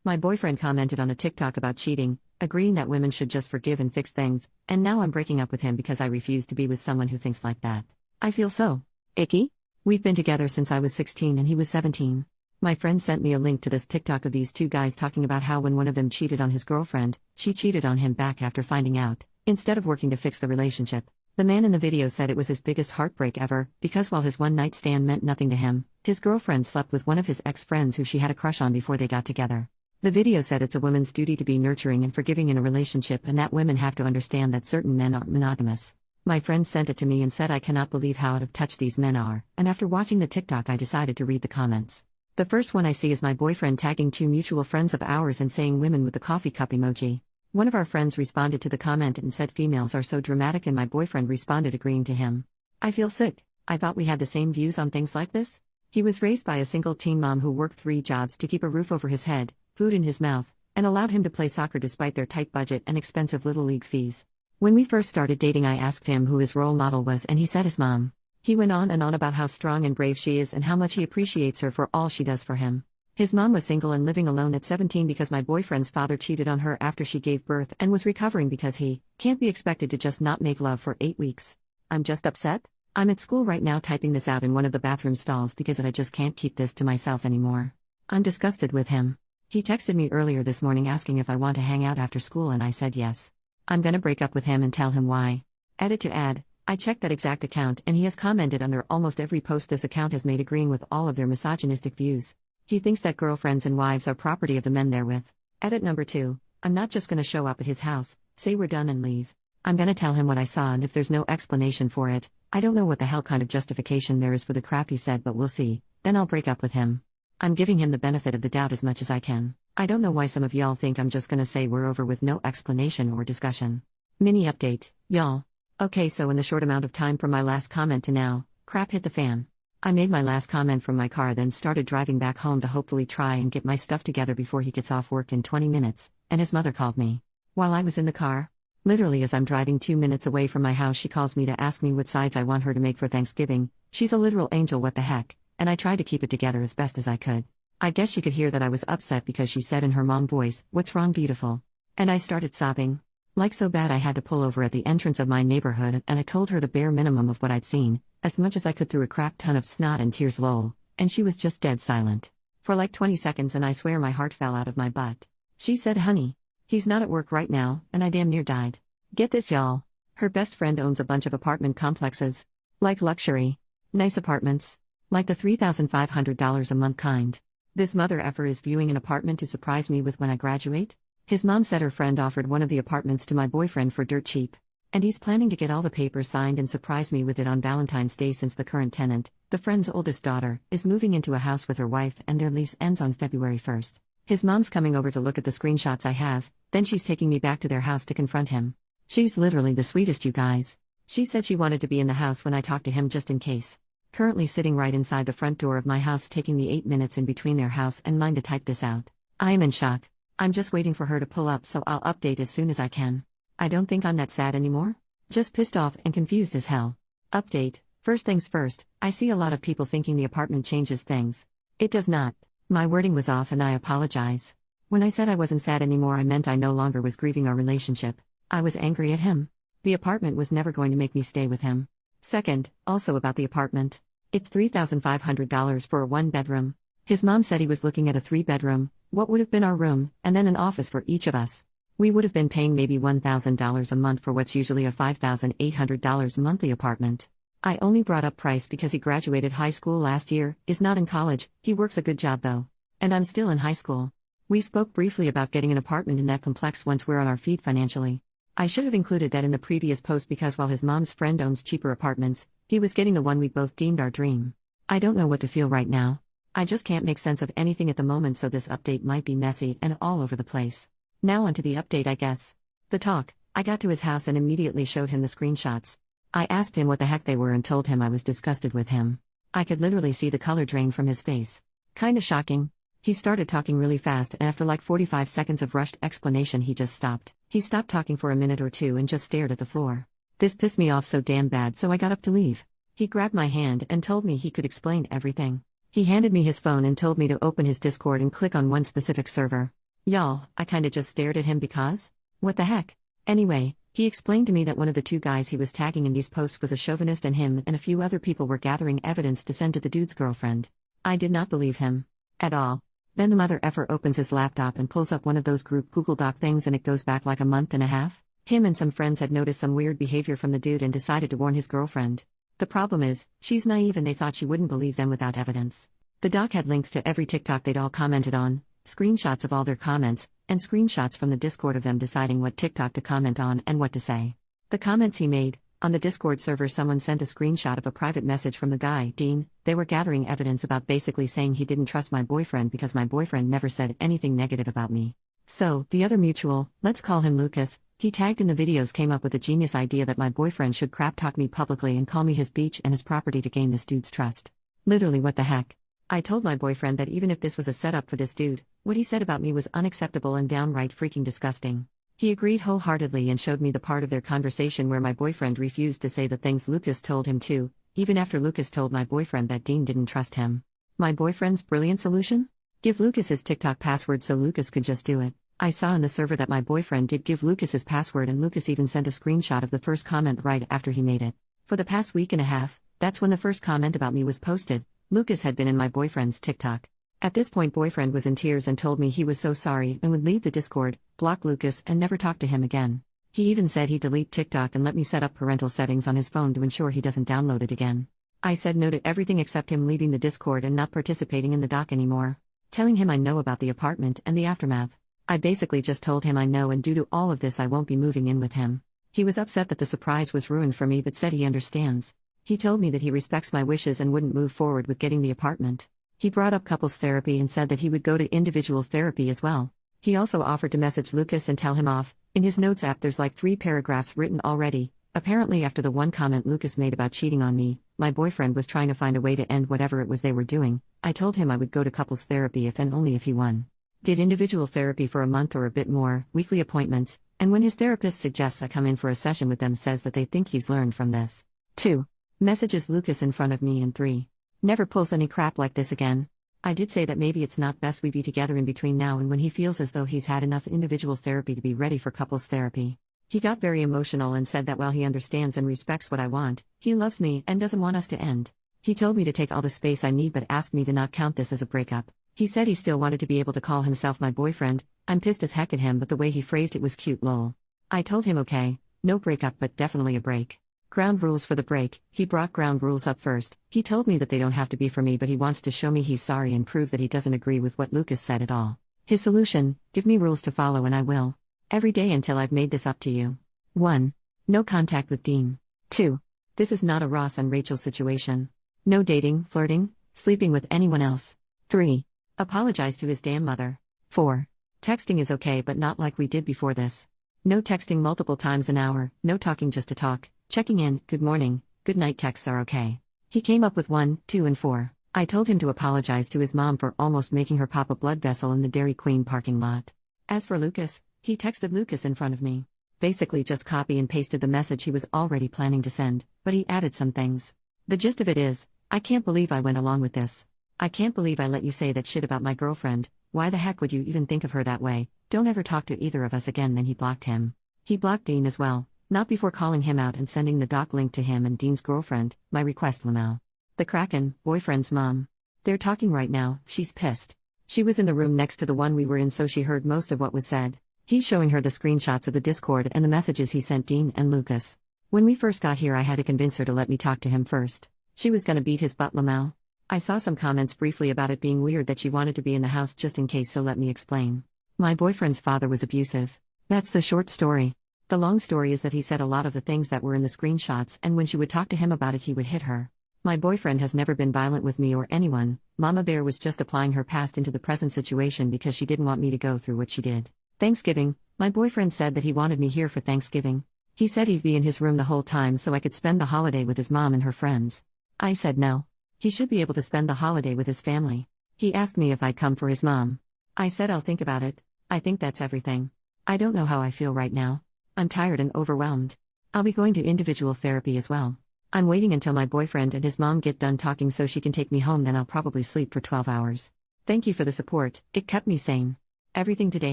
My boyfriend commented on a TikTok about cheating, agreeing that women should just forgive and fix things, and now I'm breaking up with him because I refuse to be with someone who thinks like that. I feel so icky. We've been together since I was 16 and he was 17. My friend sent me a link to this TikTok of these two guys talking about how when one of them cheated on his girlfriend, she cheated on him back after finding out, instead of working to fix the relationship. The man in the video said it was his biggest heartbreak ever, because while his one-night stand meant nothing to him, his girlfriend slept with one of his ex-friends who she had a crush on before they got together. The video said it's a woman's duty to be nurturing and forgiving in a relationship and that women have to understand that certain men aren't monogamous. My friend sent it to me and said I cannot believe how out of touch these men are, and after watching the TikTok I decided to read the comments. The first one I see is my boyfriend tagging two mutual friends of ours and saying women with the coffee cup emoji. One of our friends responded to the comment and said females are so dramatic, and my boyfriend responded agreeing to him. I feel sick. I thought we had the same views on things like this. He was raised by a single teen mom who worked 3 jobs to keep a roof over his head, food in his mouth, and allowed him to play soccer despite their tight budget and expensive little league fees. When we first started dating I asked him who his role model was and he said his mom. He went on and on about how strong and brave she is and how much he appreciates her for all she does for him. His mom was single and living alone at 17 because my boyfriend's father cheated on her after she gave birth and was recovering because he can't be expected to just not make love for 8 weeks. I'm just upset. I'm at school right now typing this out in one of the bathroom stalls because I just can't keep this to myself anymore. I'm disgusted with him. He texted me earlier this morning asking if I want to hang out after school and I said yes. I'm gonna break up with him and tell him why. Edit to add, I checked that exact account and he has commented under almost every post this account has made agreeing with all of their misogynistic views. He thinks that girlfriends and wives are property of the men they're with. Edit number 2, I'm not just gonna show up at his house, say we're done and leave. I'm gonna tell him what I saw and if there's no explanation for it, I don't know what the hell kind of justification there is for the crap he said but we'll see, then I'll break up with him. I'm giving him the benefit of the doubt as much as I can. I don't know why some of y'all think I'm just gonna say we're over with no explanation or discussion. Mini update, y'all. Okay, so in the short amount of time from my last comment to now, crap hit the fan. I made my last comment from my car then started driving back home to hopefully try and get my stuff together before he gets off work in 20 minutes, and his mother called me. While I was in the car, literally as I'm driving 2 minutes away from my house she calls me to ask me what sides I want her to make for Thanksgiving. She's a literal angel, what the heck, and I tried to keep it together as best as I could. I guess she could hear that I was upset because she said in her mom voice, "What's wrong, beautiful?" And I started sobbing. Like so bad I had to pull over at the entrance of my neighborhood and I told her the bare minimum of what I'd seen, as much as I could through a crap ton of snot and tears lol, and she was just dead silent. For like 20 seconds and I swear my heart fell out of my butt. She said, "Honey, he's not at work right now," and I damn near died. Get this y'all. Her best friend owns a bunch of apartment complexes. Like luxury. Nice apartments. Like the $3,500 a month kind. This mother effer is viewing an apartment to surprise me with when I graduate? His mom said her friend offered one of the apartments to my boyfriend for dirt cheap. And he's planning to get all the papers signed and surprise me with it on Valentine's Day since the current tenant, the friend's oldest daughter, is moving into a house with her wife and their lease ends on February 1st. His mom's coming over to look at the screenshots I have, then she's taking me back to their house to confront him. She's literally the sweetest, you guys. She said she wanted to be in the house when I talked to him just in case. Currently sitting right inside the front door of my house taking the 8 minutes in between their house and mine to type this out. I am in shock. I'm just waiting for her to pull up so I'll update as soon as I can. I don't think I'm that sad anymore. Just pissed off and confused as hell. Update, first things first, I see a lot of people thinking the apartment changes things. It does not. My wording was off and I apologize. When I said I wasn't sad anymore I meant I no longer was grieving our relationship. I was angry at him. The apartment was never going to make me stay with him. Second, also about the apartment. It's $3,500 for a 1-bedroom. His mom said he was looking at a 3-bedroom, what would have been our room, and then an office for each of us. We would have been paying maybe $1,000 a month for what's usually a $5,800 monthly apartment. I only brought up price because he graduated high school last year, is not in college, he works a good job though. And I'm still in high school. We spoke briefly about getting an apartment in that complex once we're on our feet financially. I should have included that in the previous post because while his mom's friend owns cheaper apartments, he was getting the one we both deemed our dream. I don't know what to feel right now. I just can't make sense of anything at the moment, so this update might be messy and all over the place. Now onto the update, I guess. The talk. I got to his house and immediately showed him the screenshots. I asked him what the heck they were and told him I was disgusted with him. I could literally see the color drain from his face. Kinda shocking. He started talking really fast and after like 45 seconds of rushed explanation he just stopped. He stopped talking for a minute or two and just stared at the floor. This pissed me off so damn bad so I got up to leave. He grabbed my hand and told me he could explain everything. He handed me his phone and told me to open his Discord and click on one specific server. Y'all, I kinda just stared at him because? What the heck? Anyway, he explained to me that one of the two guys he was tagging in these posts was a chauvinist and him and a few other people were gathering evidence to send to the dude's girlfriend. I did not believe him. At all. Then the mother effer opens his laptop and pulls up one of those group Google Doc things and it goes back like a month and a half. Him and some friends had noticed some weird behavior from the dude and decided to warn his girlfriend. The problem is, she's naive and they thought she wouldn't believe them without evidence. The doc had links to every TikTok they'd all commented on, screenshots of all their comments, and screenshots from the Discord of them deciding what TikTok to comment on and what to say. The comments he made, on the Discord server someone sent a screenshot of a private message from the guy, Dean. They were gathering evidence about basically saying he didn't trust my boyfriend because my boyfriend never said anything negative about me. So, the other mutual, let's call him Lucas, he tagged in the videos came up with a genius idea that my boyfriend should crap talk me publicly and call me his beach and his property to gain this dude's trust. Literally what the heck? I told my boyfriend that even if this was a setup for this dude, what he said about me was unacceptable and downright freaking disgusting. He agreed wholeheartedly and showed me the part of their conversation where my boyfriend refused to say the things Lucas told him to, even after Lucas told my boyfriend that Dean didn't trust him. My boyfriend's brilliant solution? Give Lucas his TikTok password so Lucas could just do it. I saw in the server that my boyfriend did give Lucas his password and Lucas even sent a screenshot of the first comment right after he made it. For the past week and a half, that's when the first comment about me was posted, Lucas had been in my boyfriend's TikTok. At this point boyfriend was in tears and told me he was so sorry and would leave the Discord, block Lucas and never talk to him again. He even said he'd delete TikTok and let me set up parental settings on his phone to ensure he doesn't download it again. I said no to everything except him leaving the Discord and not participating in the doc anymore. Telling him I know about the apartment and the aftermath. I basically just told him I know and due to all of this I won't be moving in with him. He was upset that the surprise was ruined for me but said he understands. He told me that he respects my wishes and wouldn't move forward with getting the apartment. He brought up couples therapy and said that he would go to individual therapy as well. He also offered to message Lucas and tell him off. In his notes app there's like 3 paragraphs written already. Apparently after the one comment Lucas made about cheating on me, my boyfriend was trying to find a way to end whatever it was they were doing. I told him I would go to couples therapy if and only if he won. Did individual therapy for a month or a bit more, weekly appointments, and when his therapist suggests I come in for a session with them says that they think he's learned from this. 2. Messages Lucas in front of me and 3. Never pulls any crap like this again. I did say that maybe it's not best we be together in between now and when he feels as though he's had enough individual therapy to be ready for couples therapy. He got very emotional and said that while he understands and respects what I want, he loves me and doesn't want us to end. He told me to take all the space I need but asked me to not count this as a breakup. He said he still wanted to be able to call himself my boyfriend. I'm pissed as heck at him but the way he phrased it was cute lol. I told him okay, no breakup but definitely a break. Ground rules for the break. He brought ground rules up first. He told me that they don't have to be for me but he wants to show me he's sorry and prove that he doesn't agree with what Lucas said at all. His solution, give me rules to follow and I will. Every day until I've made this up to you. 1. No contact with Dean. 2. This is not a Ross and Rachel situation. No dating, flirting, sleeping with anyone else. 3. Apologize to his damn mother. 4. Texting is okay but not like we did before this. No texting multiple times an hour, no talking just to talk. Checking in, good morning, good night texts are okay. He came up with 1, 2 and 4. I told him to apologize to his mom for almost making her pop a blood vessel in the Dairy Queen parking lot. As for Lucas, he texted Lucas in front of me. Basically just copy and pasted the message he was already planning to send, but he added some things. The gist of it is, I can't believe I went along with this. I can't believe I let you say that shit about my girlfriend. Why the heck would you even think of her that way? Don't ever talk to either of us again. Then he blocked him. He blocked Dean as well. Not before calling him out and sending the doc link to him and Dean's girlfriend, my request Lamau. The Kraken, boyfriend's mom. They're talking right now, she's pissed. She was in the room next to the one we were in so she heard most of what was said. He's showing her the screenshots of the Discord and the messages he sent Dean and Lucas. When we first got here I had to convince her to let me talk to him first. She was gonna beat his butt Lamau. I saw some comments briefly about it being weird that she wanted to be in the house just in case so let me explain. My boyfriend's father was abusive. That's the short story. The long story is that he said a lot of the things that were in the screenshots and when she would talk to him about it he would hit her. My boyfriend has never been violent with me or anyone. Mama Bear was just applying her past into the present situation because she didn't want me to go through what she did. Thanksgiving, my boyfriend said that he wanted me here for Thanksgiving. He said he'd be in his room the whole time so I could spend the holiday with his mom and her friends. I said no. He should be able to spend the holiday with his family. He asked me if I'd come for his mom. I said I'll think about it. I think that's everything. I don't know how I feel right now. I'm tired and overwhelmed. I'll be going to individual therapy as well. I'm waiting until my boyfriend and his mom get done talking so she can take me home then I'll probably sleep for 12 hours. Thank you for the support, it kept me sane. Everything today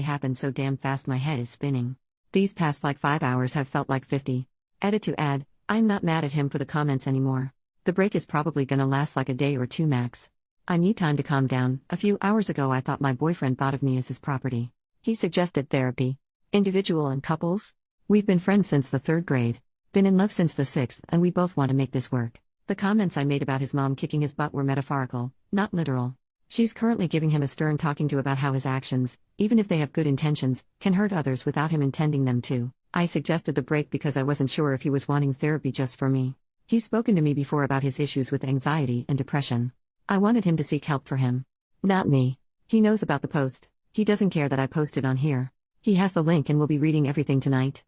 happened so damn fast my head is spinning. These past like 5 hours have felt like 50. Edit to add, I'm not mad at him for the comments anymore. The break is probably gonna last like a day or two max. I need time to calm down. A few hours ago I thought my boyfriend thought of me as his property. He suggested therapy. Individual and couples? We've been friends since the 3rd grade. Been in love since the 6th, and we both want to make this work. The comments I made about his mom kicking his butt were metaphorical, not literal. She's currently giving him a stern talking to about how his actions, even if they have good intentions, can hurt others without him intending them to. I suggested the break because I wasn't sure if he was wanting therapy just for me. He's spoken to me before about his issues with anxiety and depression. I wanted him to seek help for him. Not me. He knows about the post. He doesn't care that I posted on here. He has the link and will be reading everything tonight.